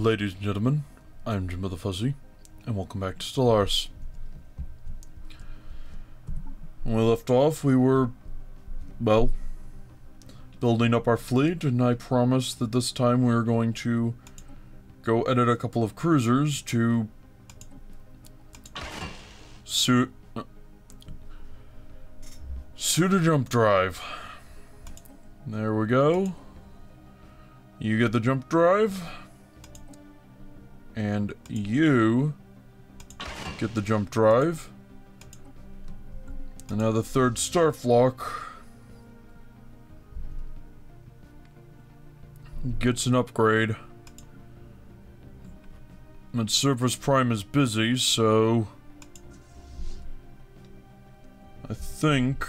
Ladies and gentlemen, I'm Jim the Fuzzy, and welcome back to Stellaris. When we left off, we were, well, building up our fleet, and I promised that this time we were going to go edit a couple of cruisers to suit a jump drive. There we go. You get the jump drive. And you get the jump drive. And now the third star flock gets an upgrade. And Surface Prime is busy, so I think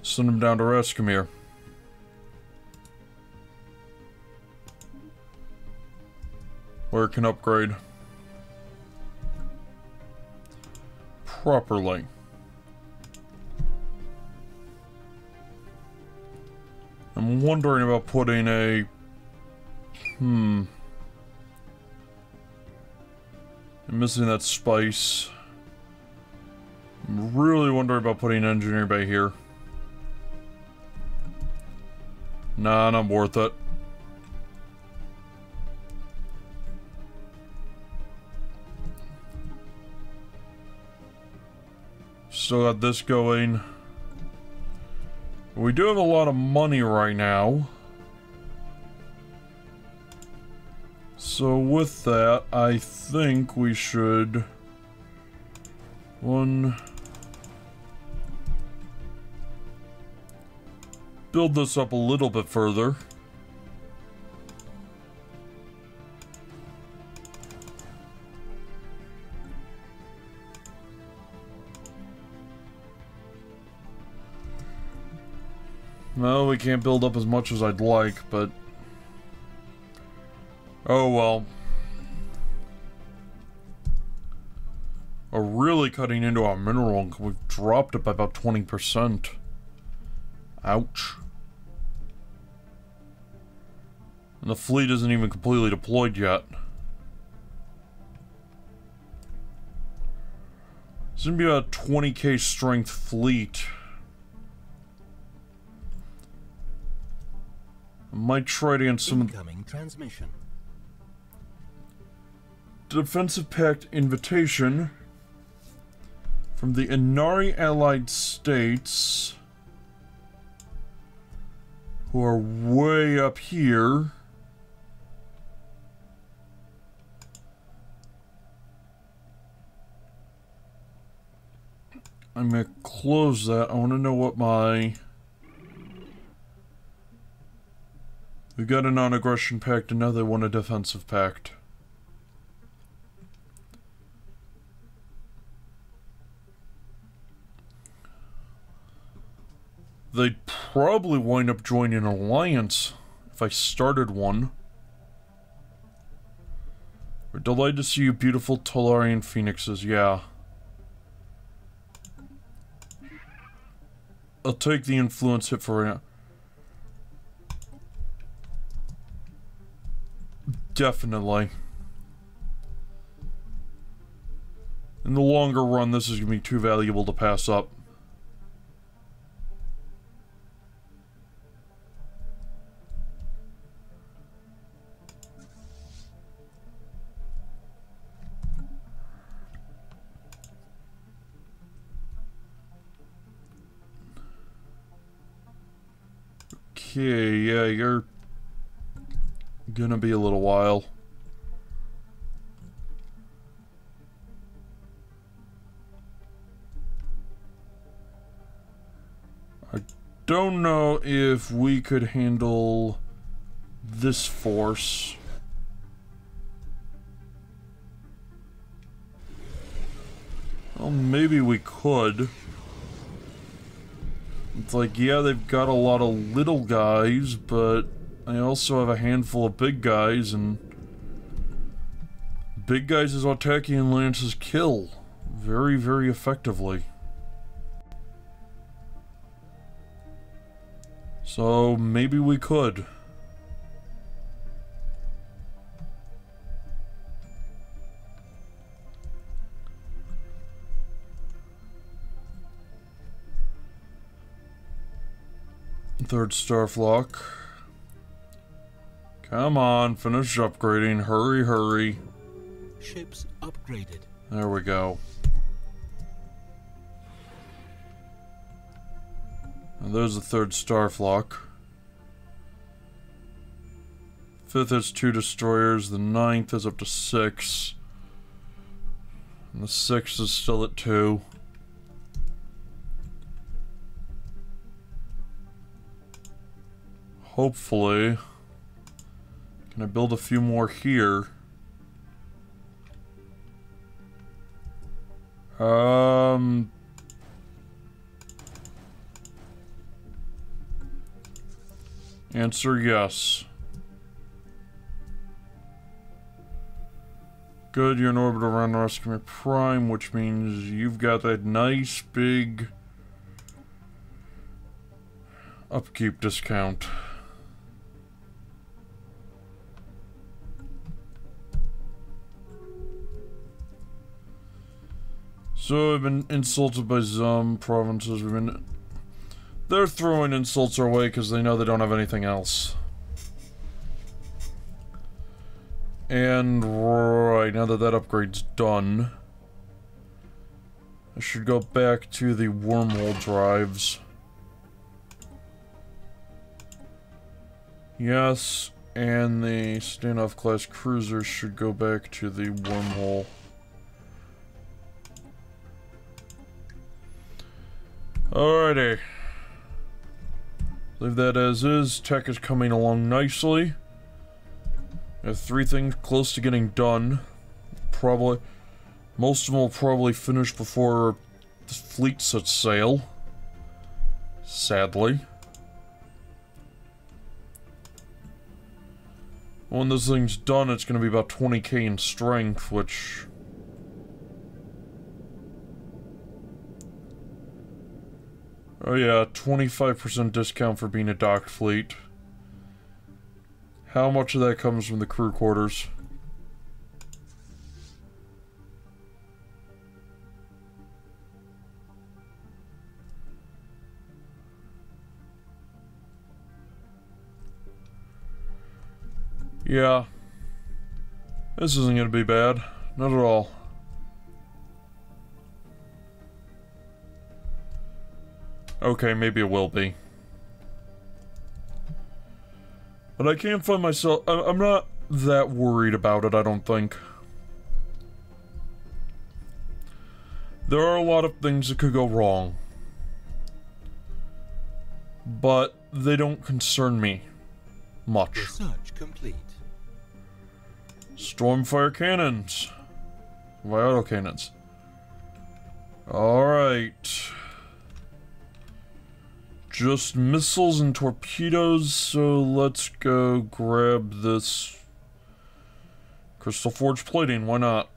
send him down to Rescamere. Where it can upgrade properly. I'm wondering about putting a I'm missing that spice. I'm really wondering about putting an engineer bay here. Nah, not worth it. Still got this going. We do have a lot of money right now. So with that, I think we should build this up a little bit further. No, we can't build up as much as I'd like, but oh well. We're really cutting into our mineral. We've dropped it by about 20%. Ouch. And the fleet isn't even completely deployed yet. It's gonna be about a 20k strength fleet. Might try to get some incoming transmission. Defensive Pact invitation from the Inari Allied States, who are way up here. I'm gonna close that. I want to know what my... We got a non-aggression pact, and now they want a defensive pact. They'd probably wind up joining an alliance if I started one. We're delighted to see you, beautiful Tolarian phoenixes. Yeah. I'll take the influence hit for right now. Definitely. In the longer run, this is going to be too valuable to pass up. Okay, yeah, you're gonna be a little while. I don't know if we could handle this force. Well, maybe we could. It's like, yeah, they've got a lot of little guys, but I also have a handful of big guys, and big guys is what Tachyon lances kill very, very effectively. So maybe we could. Third star flock. Come on, finish upgrading. Hurry, hurry. Ships upgraded. There we go. And there's the third star flock. Fifth is 2 destroyers. The ninth is up to 6. And the sixth is still at 2. Hopefully. Can I build a few more here? Answer yes. Good, you're in orbit around Rescue Prime, which means you've got that nice big upkeep discount. So I've been insulted by some provinces. They're throwing insults our way because they know they don't have anything else. And right, now that upgrade's done, I should go back to the wormhole drives. Yes, and the standoff class cruisers should go back to the wormhole. Alrighty. Leave that as is. Tech is coming along nicely. I have 3 things close to getting done. Probably, most of them will probably finish before the fleet sets sail. Sadly. When this thing's done, it's going to be about 20k in strength, which... Oh yeah, 25% discount for being a docked fleet. How much of that comes from the crew quarters? Yeah. This isn't gonna be bad. Not at all. Okay, maybe it will be. But I can't find myself... I'm not that worried about it, I don't think. There are a lot of things that could go wrong. But they don't concern me much. Research complete. Stormfire cannons. Auto cannons. Alright. Just missiles and torpedoes, so let's go grab this crystal forged plating, why not?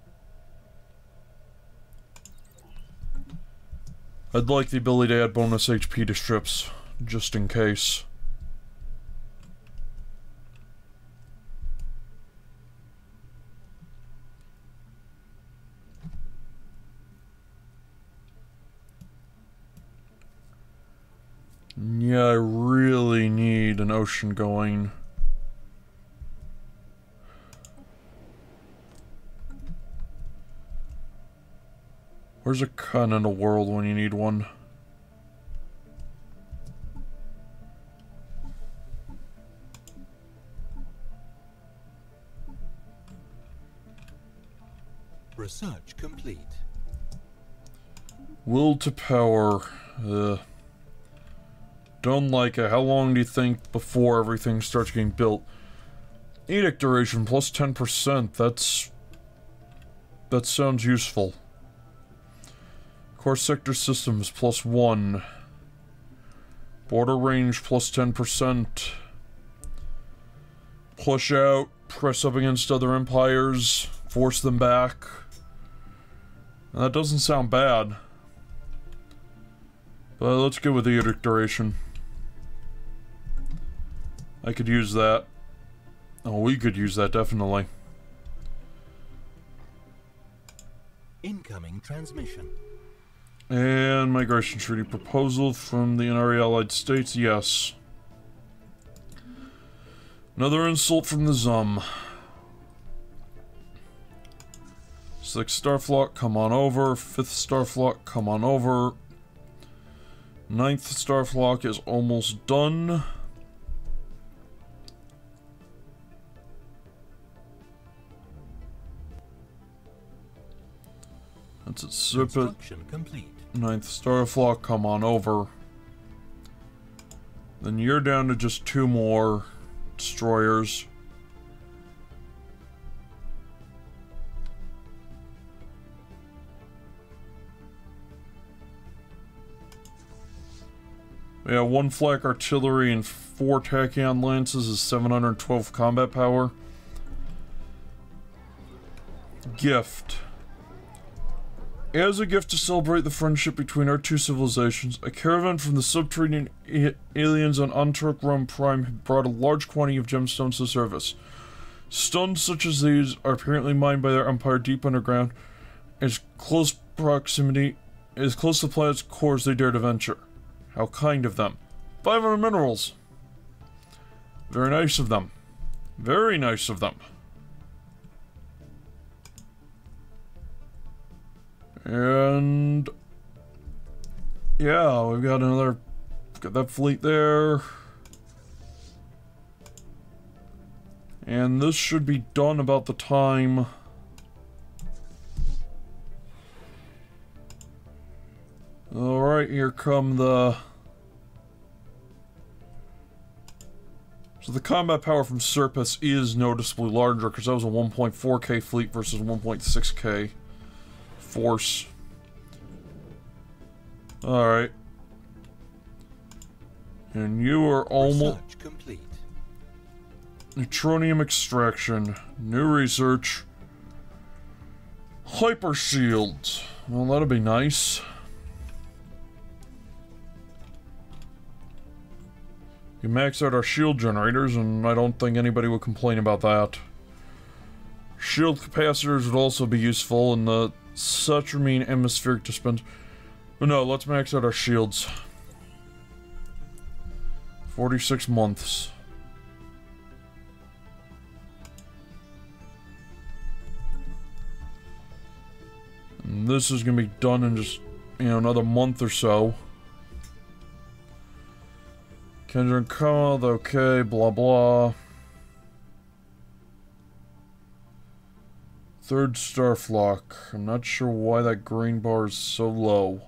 I'd like the ability to add bonus HP to ships, just in case. Yeah, I really need an ocean going. Where's a continental world when you need one? Research complete. Will to power. Don't like it. How long do you think before everything starts getting built? Edict duration plus 10%. That sounds useful. Core sector systems plus 1. Border range plus 10%. Push out. Press up against other empires. Force them back. That doesn't sound bad. But let's go with the edict duration. I could use that. Oh, we could use that, definitely. Incoming transmission. And migration treaty proposal from the NRA Allied States, yes. Another insult from the Zum. 6th Starflock, come on over. 5th Starflock, come on over. 9th Starflock is almost done. That's it. Serpent. 9th Starflock, come on over. Then you're down to just 2 more destroyers. Yeah, 1 flak artillery and 4 tachyon lances is 712 combat power. Gift. As a gift to celebrate the friendship between our 2 civilizations, a caravan from the subterranean aliens on Antark Rum Prime had brought a large quantity of gemstones to service. Stones such as these are apparently mined by their empire deep underground, as close to the planet's core as they dare to venture. How kind of them. 500 minerals. Very nice of them. Very nice of them. And yeah, we've got that fleet there. And this should be done about the time. Alright, here come the... So the combat power from Serpus is noticeably larger, because that was a 1.4k fleet versus 1.6k force. Alright. And you are almost... complete. Neutronium extraction. New research. Hyper shields. Well, that'll be nice. You max out our shield generators, and I don't think anybody would complain about that. Shield capacitors would also be useful in the Satramine atmospheric dispenser. But no, let's max out our shields. 46 months. And this is gonna be done in just, another month or so. Kendra called, okay, blah blah. 3rd Starflock. I'm not sure why that green bar is so low.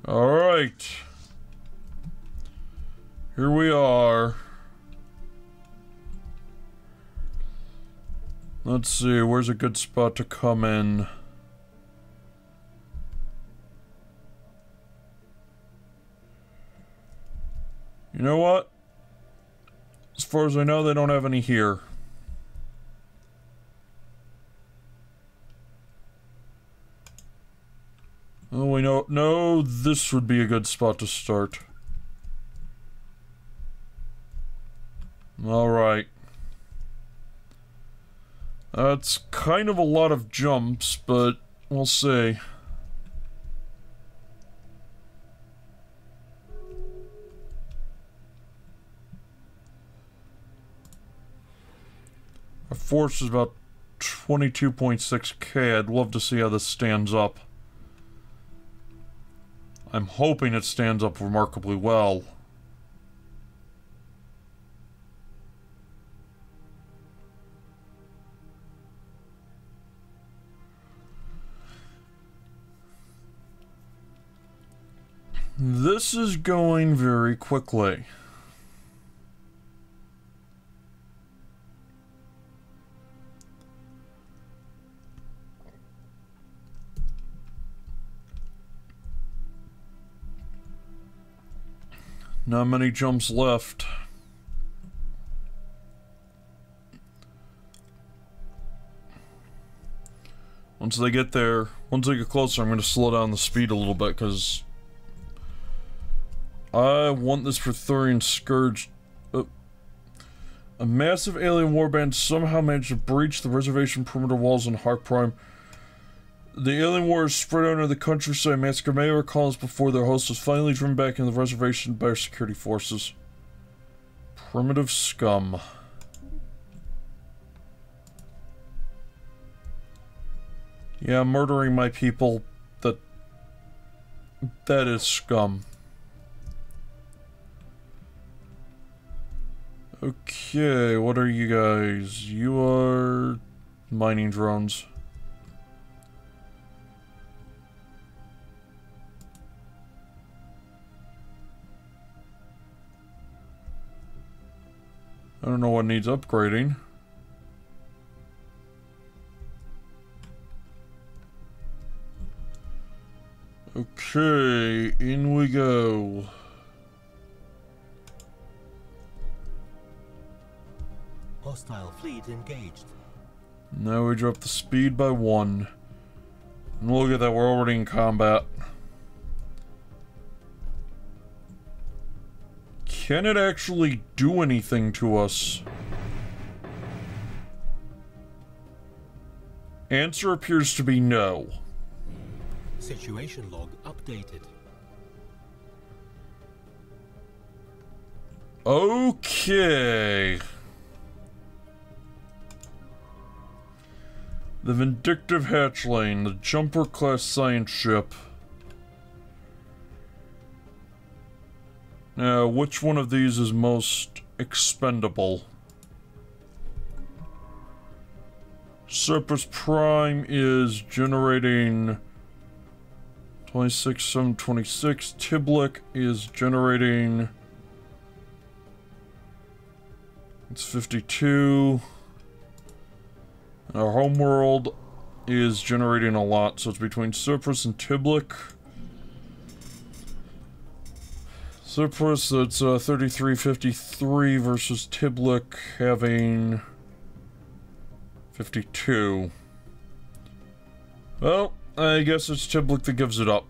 Alright. Here we are. Let's see, where's a good spot to come in? You know what? As far as I know, they don't have any here. Oh, we know. No, this would be a good spot to start. Alright. That's kind of a lot of jumps, but we'll see. Our force is about 22.6k. I'd love to see how this stands up. I'm hoping it stands up remarkably well. This is going very quickly. Not many jumps left. Once they get closer, I'm going to slow down the speed a little bit, because I want this Praetorian Scourge. A massive alien warband somehow managed to breach the reservation perimeter walls on Hark Prime. The alien wars spread out into the countryside, massacred many of our colonists before their host was finally driven back into the reservation by our security forces. Primitive scum. Yeah, murdering my people, that is scum. Okay, what are you guys? You are mining drones. I don't know what needs upgrading. Okay, in we go. Hostile fleet engaged. Now we drop the speed by 1. And look at that, we're already in combat. Can it actually do anything to us? Answer appears to be no. Situation log updated. Okay. The Vindictive Hatchling, the Jumper-class science ship. Now, which one of these is most expendable? Cerberus Prime is generating 26,726. Tiblik is generating... It's 52. Our homeworld is generating a lot, so it's between Cerberus and Tiblik. Cerberus, that's 3353 versus Tiblik having 52. Well, I guess it's Tiblik that gives it up.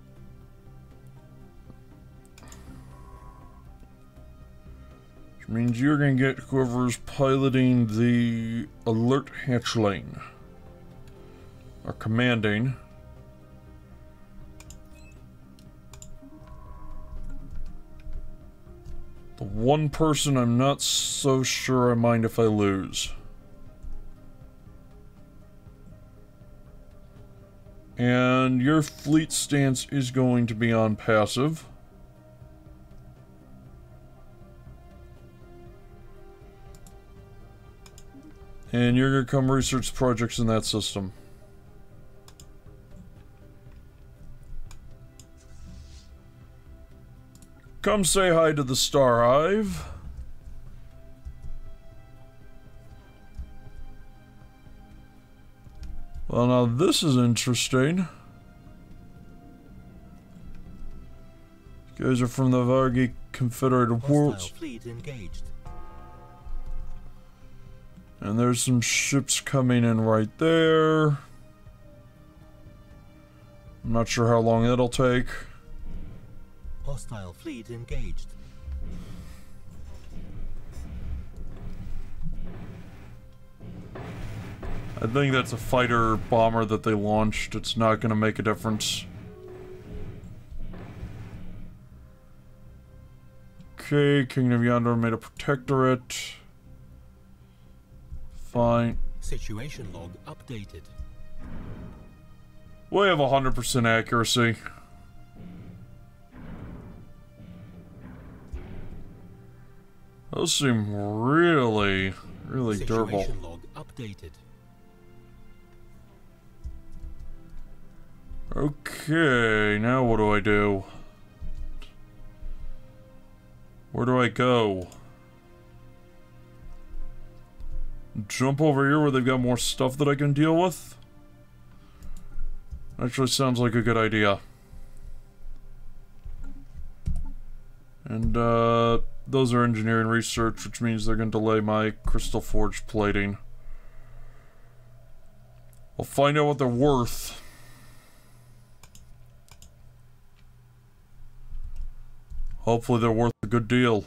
Which means you're gonna get whoever's piloting the alert hatchling. Or commanding. The one person I'm not so sure I mind if I lose. And your fleet stance is going to be on passive. And you're gonna come research projects in that system. Come say hi to the Star Hive. Well, now this is interesting. You guys are from the Vargi Confederated Worlds. Fleet engaged. And there's some ships coming in right there. I'm not sure how long it'll take. Hostile fleet engaged. I think that's a fighter bomber that they launched. It's not going to make a difference. Okay, Kingdom of Yonder made a protectorate. Fine. Situation log updated. We have 100% accuracy. Those seem really durable. Situation log updated. Okay, now what do I do? Where do I go? Jump over here where they've got more stuff that I can deal with? Actually sounds like a good idea. And, those are engineering research, which means they're going to delay my crystal forge plating. We'll find out what they're worth. Hopefully they're worth a good deal.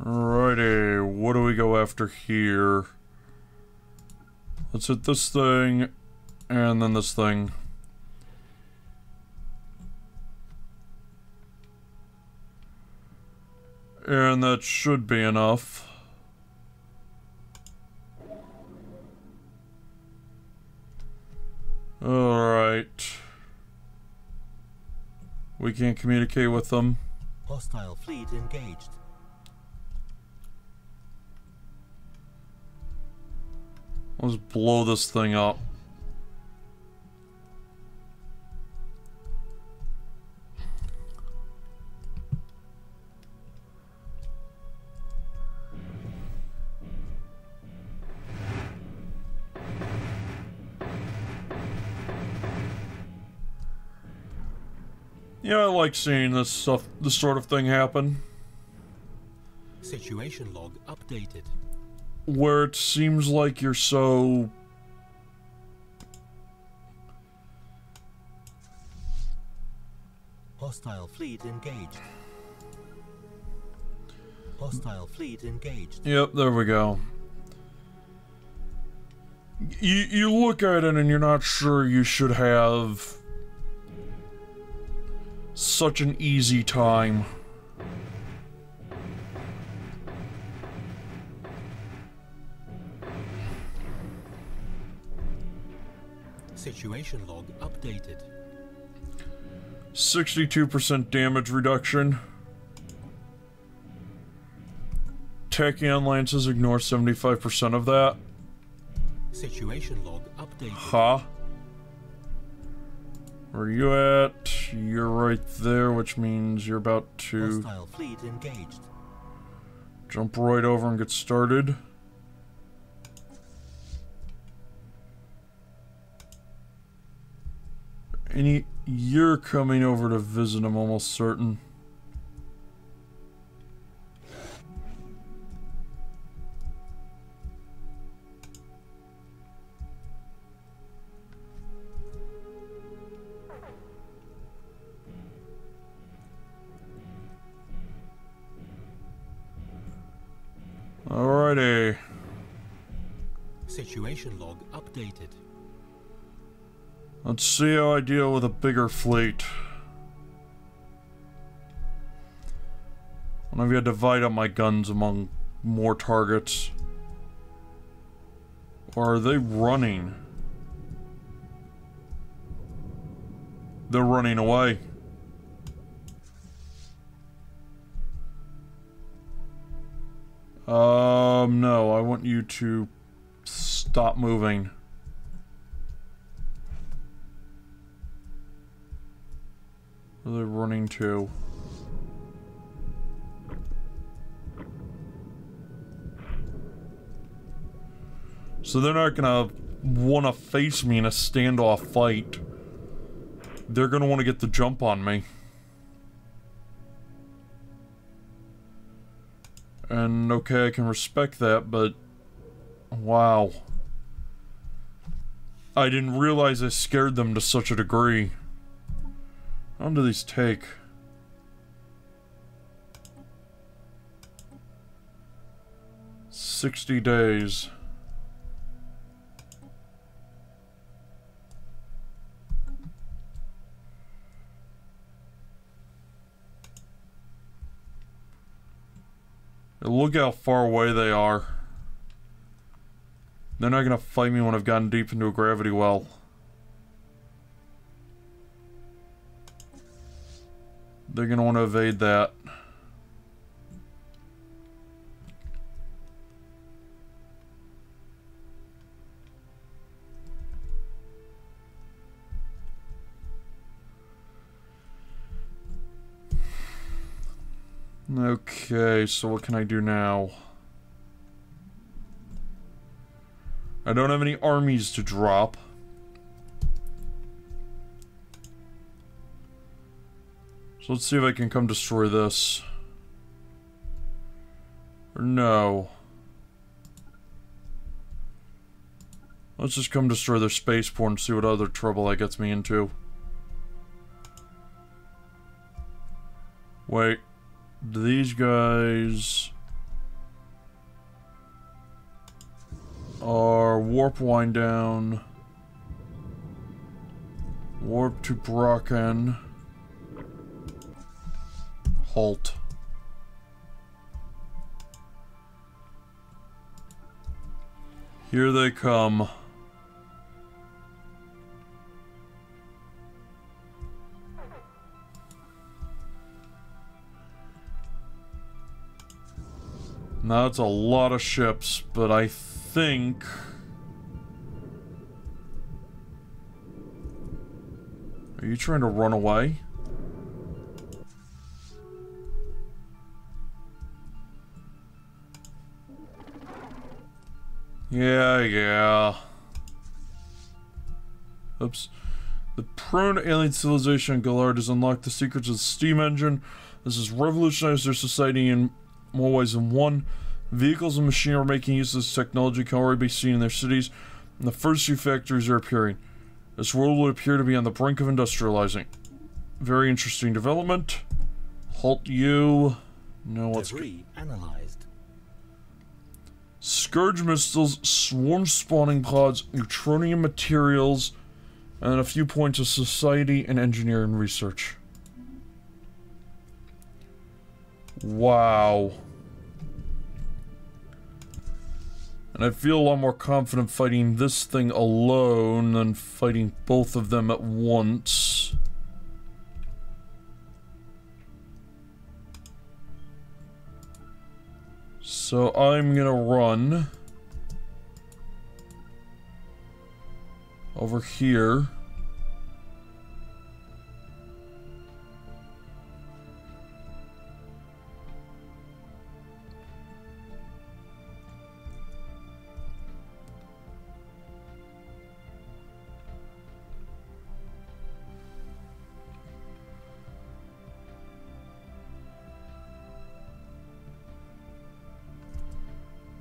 Alrighty, what do we go after here? Let's hit this thing, and then this thing. And that should be enough. Alright. We can't communicate with them. Hostile fleet engaged. Let's blow this thing up. Yeah, I like seeing this sort of thing happen. Situation log updated. Where it seems like you're so... Hostile fleet engaged. Hostile fleet engaged. Yep, there we go. You look at it and you're not sure you should have such an easy time. Situation log updated. 62% damage reduction. Tachyon lances ignore 75% of that. Situation log updated. Huh? Where are you at? You're right there, which means you're about to Hostile fleet engaged. jump right over and get started. You're coming over to visit, I'm almost certain. Alrighty. Situation log updated. Let's see how I deal with a bigger fleet. And I've got to divide up my guns among more targets. Or are they running? They're running away. No, I want you to stop moving. Where are they running to? So they're not gonna wanna face me in a standoff fight. They're gonna wanna get the jump on me. And okay, I can respect that, but wow. I didn't realize I scared them to such a degree. How long do these take? "60 days. Look how far away they are. They're not gonna fight me when I've gotten deep into a gravity well. They're gonna want to evade that. Okay, so what can I do now? I don't have any armies to drop. So let's see if I can come destroy this. Or no. Let's just come destroy their spaceport and see what other trouble that gets me into. Wait. Do these guys... our warp wind down. Warp to Brocken. Halt. Here they come. Now it's a lot of ships, but I think... Are you trying to run away? Yeah. Oops. The prone alien civilization on Galard has unlocked the secrets of the steam engine. This has revolutionized their society in more ways than one. Vehicles and machinery are making use of this technology can already be seen in their cities, and the first few factories are appearing. This world would appear to be on the brink of industrializing. Very interesting development. Halt you. No, let's Debris analyzed. Scourge missiles, swarm spawning pods, neutronium materials, and a few points of society and engineering research. Wow. And I feel a lot more confident fighting this thing alone than fighting both of them at once. So I'm gonna run over here.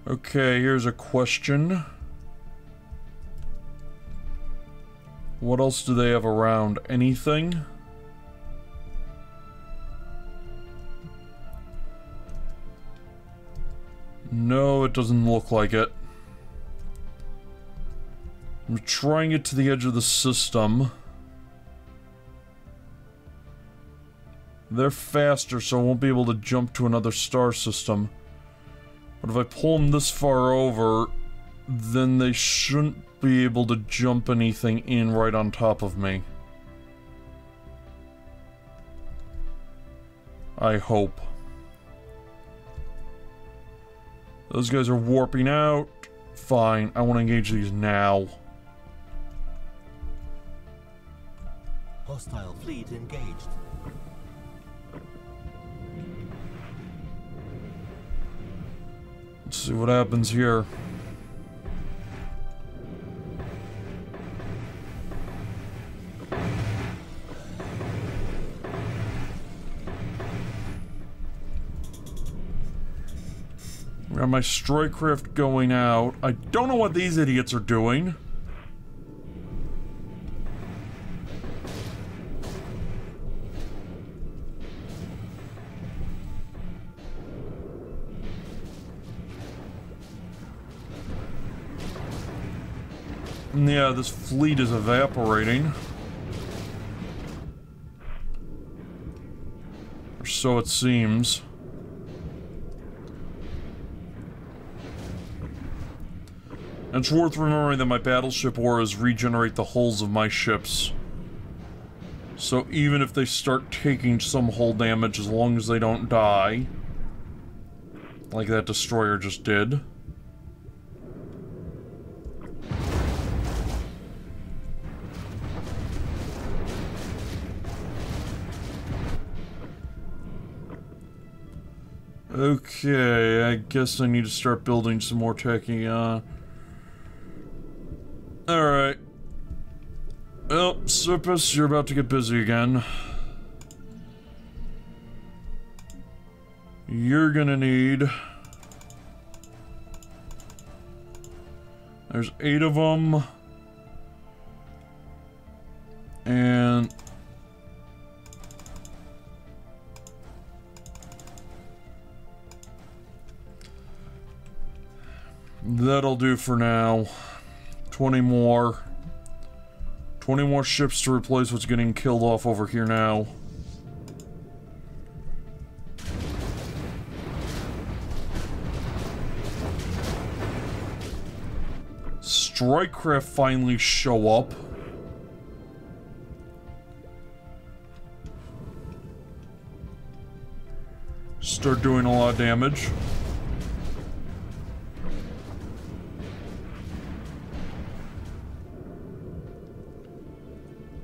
Okay, here's a question. What else do they have around? Anything? No, it doesn't look like it. I'm trying it to the edge of the system. They're faster, so I won't be able to jump to another star system. But if I pull them this far over, then they shouldn't be able to jump anything in right on top of me. I hope. Those guys are warping out. Fine, I want to engage these now. Hostile fleet engaged. Let's see what happens here. Got my strikecraft going out. I don't know what these idiots are doing. Yeah, this fleet is evaporating. Or so it seems. And it's worth remembering that my battleship auras regenerate the hulls of my ships. So even if they start taking some hull damage, as long as they don't die, like that destroyer just did. Okay, I guess I need to start building some more tachyon. Alright. Well, Surpus, you're about to get busy again. You're gonna need... There's 8 of them. And... That'll do for now. 20 more. 20 more ships to replace what's getting killed off over here now. Strike craft finally show up. Start doing a lot of damage.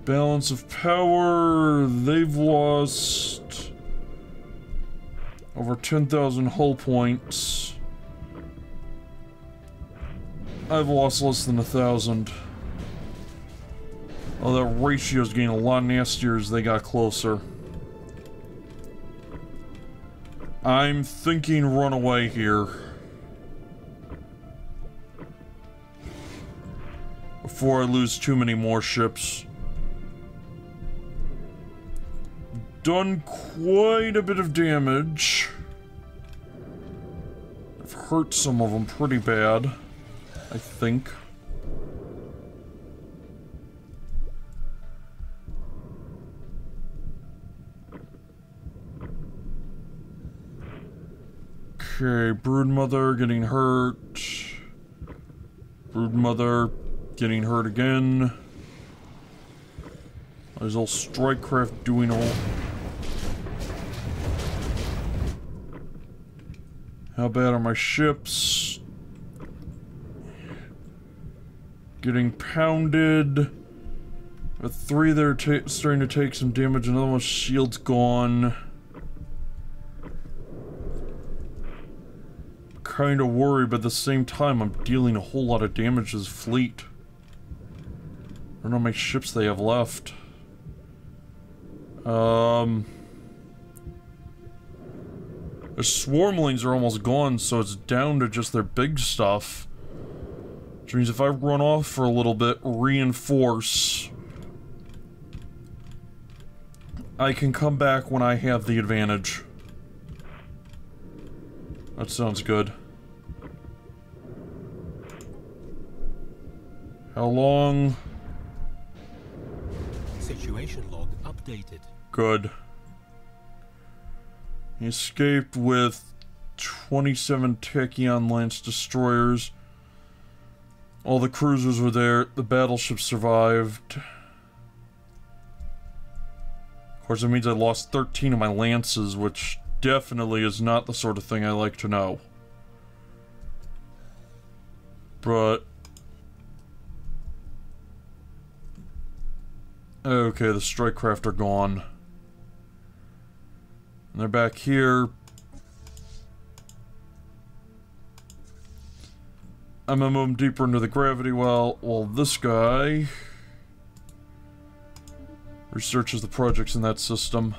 Balance of power, they've lost over 10,000 hull points. I've lost less than 1,000. Oh, that ratio's getting a lot nastier as they got closer. I'm thinking run away here. Before I lose too many more ships. Done quite a bit of damage. I've hurt some of them pretty bad, I think. Okay, Broodmother getting hurt. Broodmother getting hurt again. There's old Strikecraft doing all... How bad are my ships? Getting pounded. With 3 that are starting to take some damage. Another one's shield's gone. Kind of worried, but at the same time, I'm dealing a whole lot of damage to this fleet. I don't know how many ships they have left. The swarmlings are almost gone, so it's down to just their big stuff. Which means if I run off for a little bit, reinforce, I can come back when I have the advantage. That sounds good. How long? Situation log updated. Good. He escaped with 27 Tachyon Lance destroyers. All the cruisers were there. The battleships survived. Of course, it means I lost 13 of my lances, which definitely is not the sort of thing I like to know. But... okay, the Strikecraft are gone. And they're back here. I'm gonna move them deeper into the gravity well, while this guy researches the projects in that system.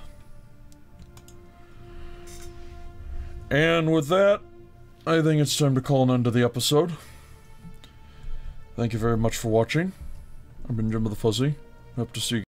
And with that, I think it's time to call an end to the episode. Thank you very much for watching. I've been Jim of the Fuzzy. Hope to see you.